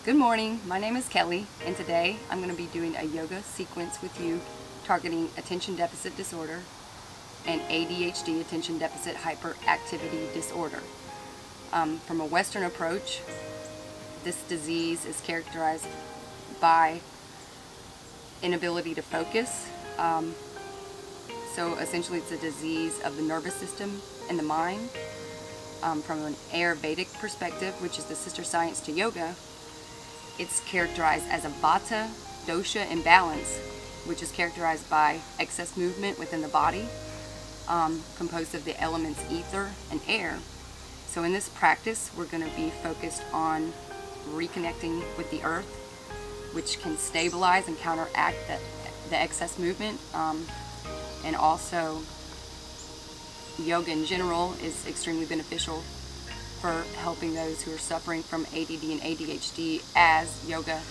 Good morning, my name is Kelly, and today I'm going to be doing a yoga sequence with you targeting attention deficit disorder and ADHD, attention deficit hyperactivity disorder. From a Western approach, this disease is characterized by inability to focus. So essentially it's a disease of the nervous system and the mind. From an Ayurvedic perspective, which is the sister science to yoga, it's characterized as a vata dosha imbalance, which is characterized by excess movement within the body, composed of the elements ether and air. So in this practice, we're going to be focused on reconnecting with the earth, which can stabilize and counteract the excess movement. And also, yoga in general is extremely beneficial for helping those who are suffering from ADD and ADHD, as yoga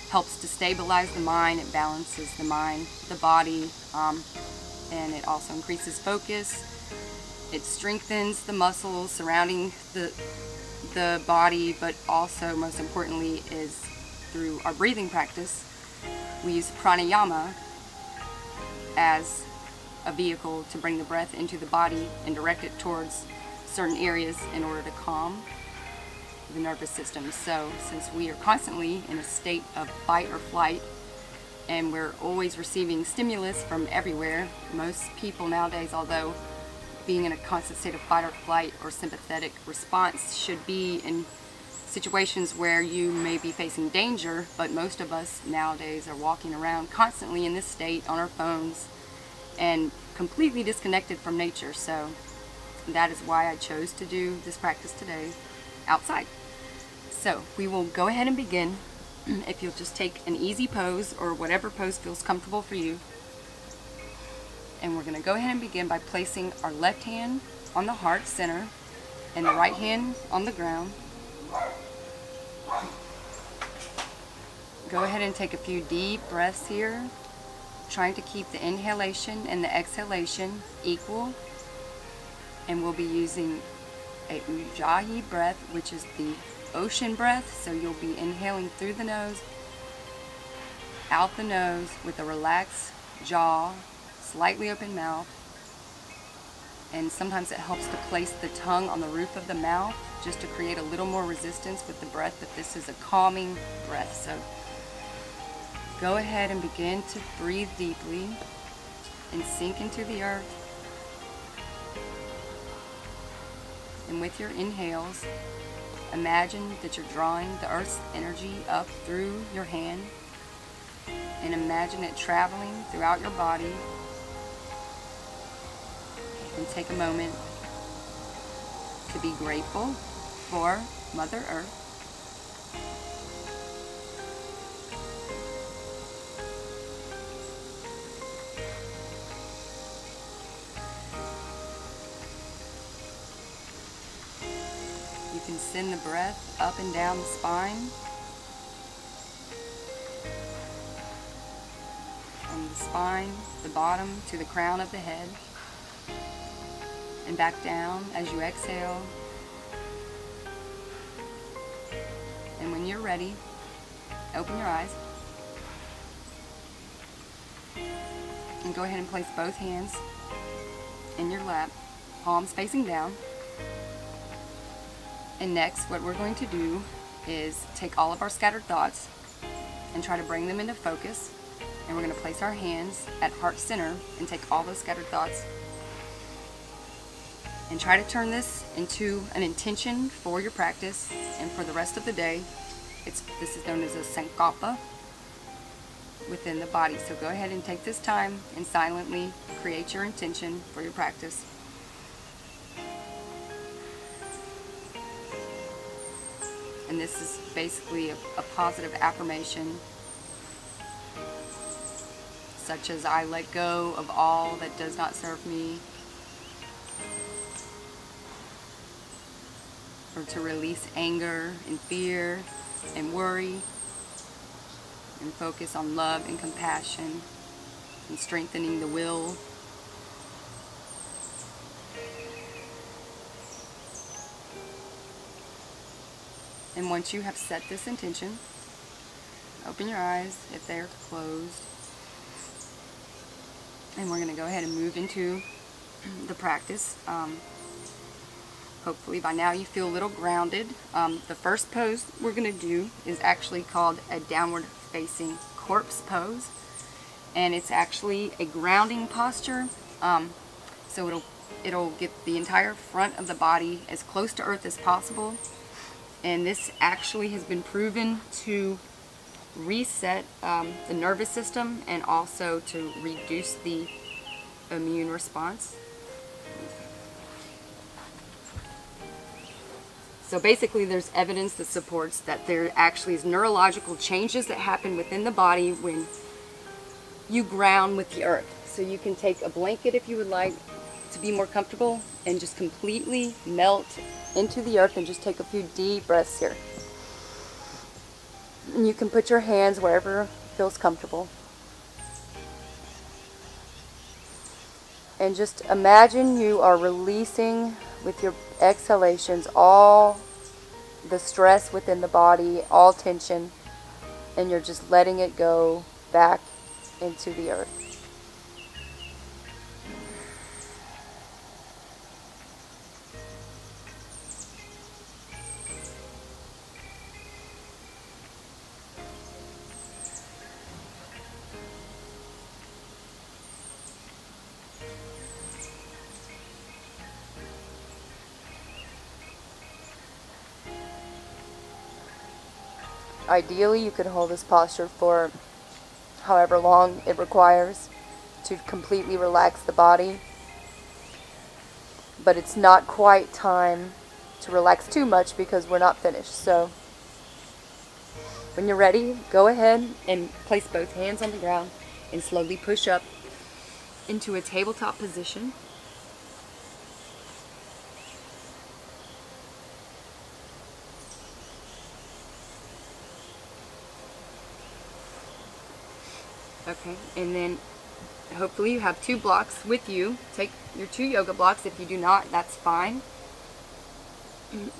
helps to stabilize the mind, it balances the mind, the body, and it also increases focus. It strengthens the muscles surrounding the body, but also most importantly is through our breathing practice. We use pranayama as a vehicle to bring the breath into the body and direct it towards certain areas in order to calm the nervous system. So since we are constantly in a state of fight or flight and we're always receiving stimulus from everywhere, most people nowadays, although being in a constant state of fight or flight or sympathetic response should be in situations where you may be facing danger, but most of us nowadays are walking around constantly in this state on our phones and completely disconnected from nature. So that is why I chose to do this practice today outside. So we will go ahead and begin. If you'll just take an easy pose or whatever pose feels comfortable for you. And we're going to go ahead and begin by placing our left hand on the heart center and the right hand on the ground. Go ahead and take a few deep breaths here, trying to keep the inhalation and the exhalation equal. And we'll be using a Ujjayi breath, which is the ocean breath. So you'll be inhaling through the nose, out the nose with a relaxed jaw, slightly open mouth. And sometimes it helps to place the tongue on the roof of the mouth just to create a little more resistance with the breath, but this is a calming breath. So go ahead and begin to breathe deeply and sink into the earth. And with your inhales, imagine that you're drawing the earth's energy up through your hand, and imagine it traveling throughout your body. And take a moment to be grateful for Mother Earth. You can send the breath up and down the spine, from the spine, the bottom, to the crown of the head, and back down as you exhale. And when you're ready, open your eyes and go ahead and place both hands in your lap, palms facing down. And next, what we're going to do is take all of our scattered thoughts and try to bring them into focus. And we're going to place our hands at heart center and take all those scattered thoughts and try to turn this into an intention for your practice and for the rest of the day. This is known as a sankalpa within the body. So go ahead and take this time and silently create your intention for your practice. And this is basically a positive affirmation, such as I let go of all that does not serve me, or to release anger and fear and worry and focus on love and compassion and strengthening the will. And once you have set this intention, open your eyes if they're closed. And we're going to go ahead and move into the practice. Hopefully by now you feel a little grounded. The first pose we're going to do is actually called a downward facing corpse pose. And it's actually a grounding posture. So it'll get the entire front of the body as close to earth as possible. And this actually has been proven to reset the nervous system and also to reduce the immune response. So basically there's evidence that supports that there actually is neurological changes that happen within the body when you ground with the earth. So you can take a blanket if you would like to be more comfortable and just completely melt into the earth and just take a few deep breaths here. And you can put your hands wherever feels comfortable. And just imagine you are releasing with your exhalations all the stress within the body, all tension, and you're just letting it go back into the earth. Ideally, you could hold this posture for however long it requires to completely relax the body. But it's not quite time to relax too much because we're not finished. So when you're ready, go ahead and place both hands on the ground and slowly push up into a tabletop position. Okay, and then hopefully you have 2 blocks with you. Take your 2 yoga blocks. If you do not, that's fine.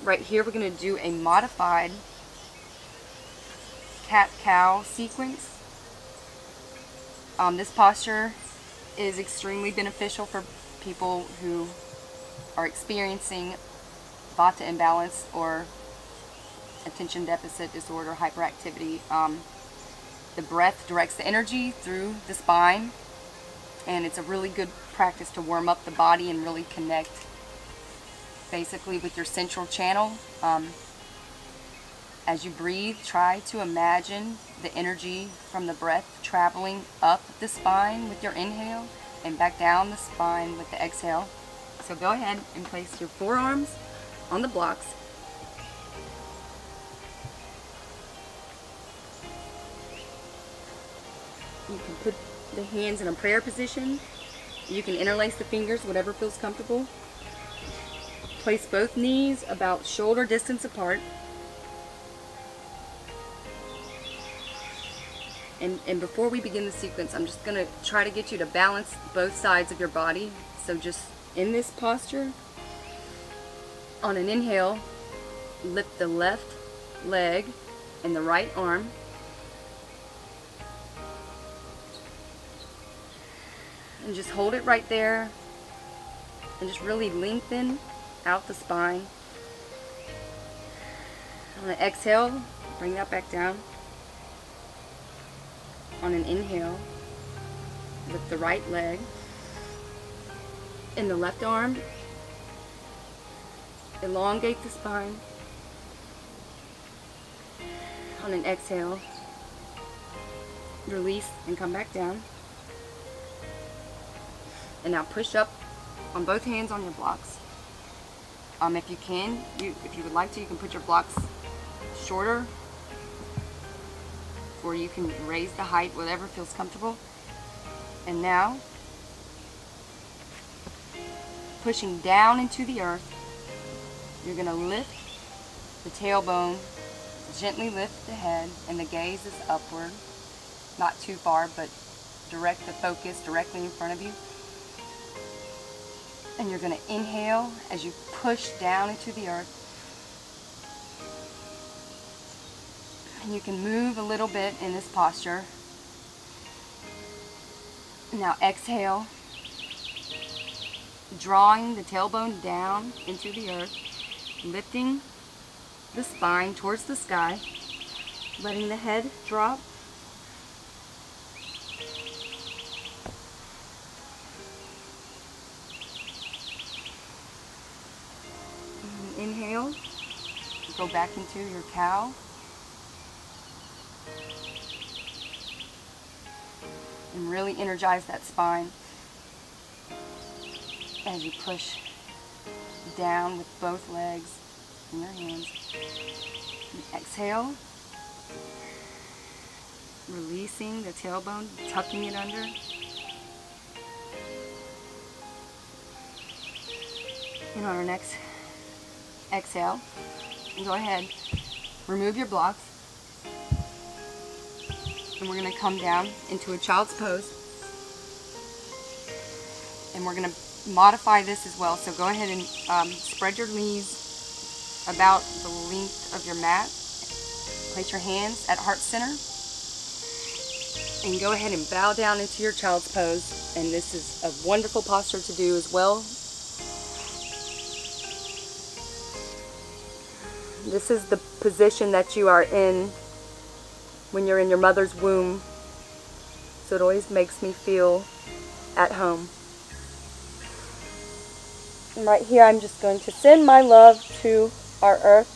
Right here we're going to do a modified cat-cow sequence. This posture is extremely beneficial for people who are experiencing vata imbalance or attention deficit disorder, hyperactivity. The breath directs the energy through the spine, and it's a really good practice to warm up the body and really connect basically with your central channel. As you breathe, try to imagine the energy from the breath traveling up the spine with your inhale and back down the spine with the exhale. So go ahead and place your forearms on the blocks. You can put the hands in a prayer position. You can interlace the fingers, whatever feels comfortable. Place both knees about shoulder distance apart. And before we begin the sequence, I'm just going to try to get you to balance both sides of your body. So just in this posture, on an inhale, lift the left leg and the right arm. And just hold it right there and just really lengthen out the spine. On an exhale, bring that back down. On an inhale, lift the right leg and the left arm. Elongate the spine. On an exhale, release and come back down. And now push up on both hands on your blocks. If you can, if you would like to, you can put your blocks shorter, or you can raise the height, whatever feels comfortable. And now, pushing down into the earth, you're going to lift the tailbone, gently lift the head, and the gaze is upward. Not too far, but direct the focus directly in front of you. And you're going to inhale as you push down into the earth. And you can move a little bit in this posture. Now exhale, drawing the tailbone down into the earth, lifting the spine towards the sky, letting the head drop. And inhale, go back into your cow. And really energize that spine as you push down with both legs in your hands. And exhale, releasing the tailbone, tucking it under. And on our next exhale, go ahead, remove your blocks. And we're going to come down into a child's pose. And we're going to modify this as well. So go ahead and spread your knees about the length of your mat. Place your hands at heart center. And go ahead and bow down into your child's pose. And this is a wonderful posture to do as well. This is the position that you are in when you're in your mother's womb, so it always makes me feel at home. And right here I'm just going to send my love to our Earth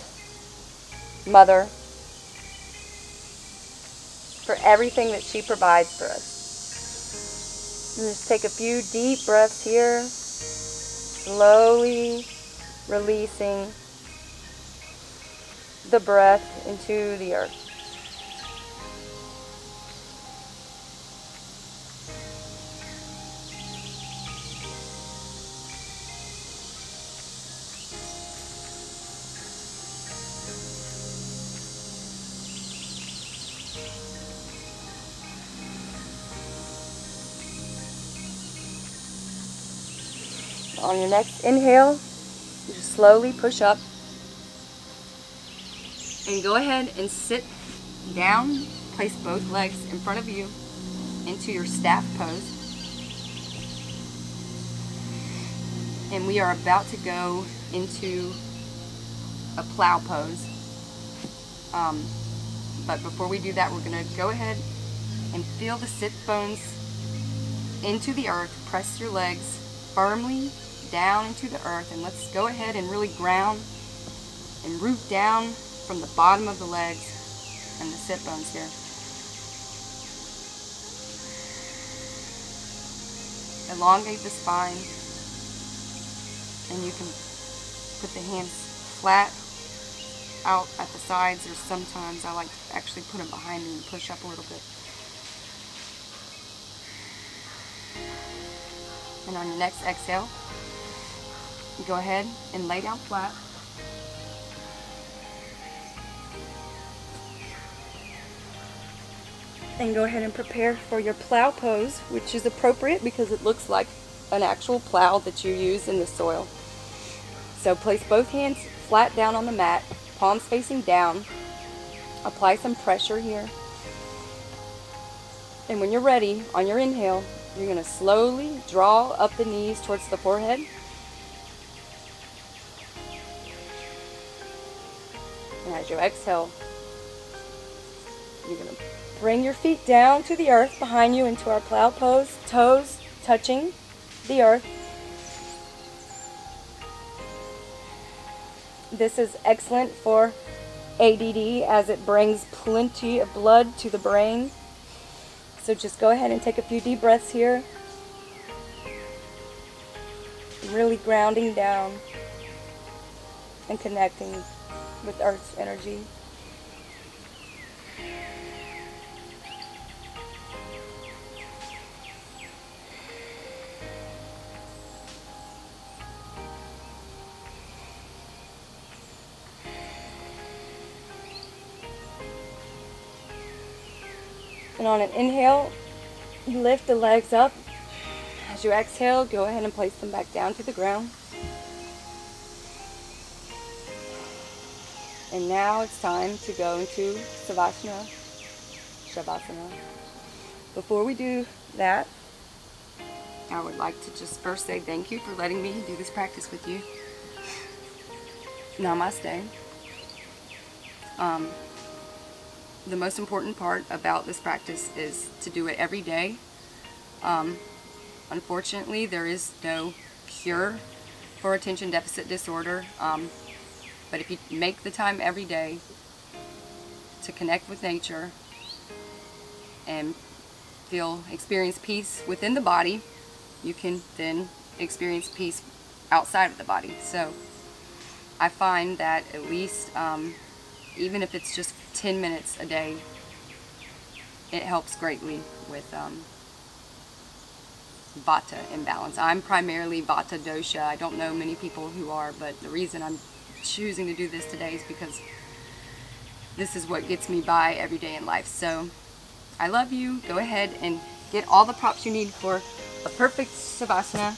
Mother for everything that she provides for us. And just take a few deep breaths here, slowly releasing the breath into the earth. On your next inhale, you just slowly push up and go ahead and sit down. Place both legs in front of you into your staff pose. And we are about to go into a plow pose. But before we do that, we're going to go ahead and feel the sit bones into the earth. Press your legs firmly down into the earth, and let's go ahead and really ground and root down from the bottom of the legs and the sit bones here. Elongate the spine, and you can put the hands flat out at the sides, or sometimes I like to actually put them behind me and push up a little bit. And on your next exhale, you go ahead and lay down flat. And go ahead and prepare for your plow pose, which is appropriate because it looks like an actual plow that you use in the soil. So place both hands flat down on the mat, palms facing down. Apply some pressure here. And when you're ready, on your inhale, you're going to slowly draw up the knees towards the forehead. And as you exhale, you're going to bring your feet down to the earth behind you into our plow pose, toes touching the earth. This is excellent for ADD as it brings plenty of blood to the brain. So just go ahead and take a few deep breaths here. Really grounding down and connecting with Earth's energy. And on an inhale, you lift the legs up. As you exhale, go ahead and place them back down to the ground. And now it's time to go into Shavasana. Before we do that, I would like to just first say thank you for letting me do this practice with you. Namaste. The most important part about this practice is to do it every day. Unfortunately, there is no cure for attention deficit disorder, but if you make the time every day to connect with nature and experience peace within the body, you can then experience peace outside of the body. So I find that at least, even if it's just 10 minutes a day, it helps greatly with Vata imbalance. I'm primarily Vata dosha. I don't know many people who are, but the reason I'm choosing to do this today is because this is what gets me by every day in life. So I love you. Go ahead and get all the props you need for a perfect Shavasana.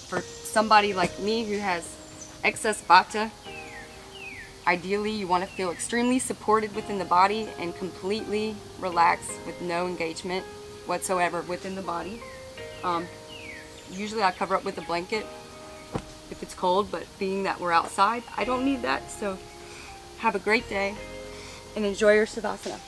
For somebody like me who has excess Vata, ideally you want to feel extremely supported within the body and completely relaxed with no engagement whatsoever within the body. Usually I cover up with a blanket if it's cold, but being that we're outside, I don't need that. So have a great day and enjoy your Shavasana.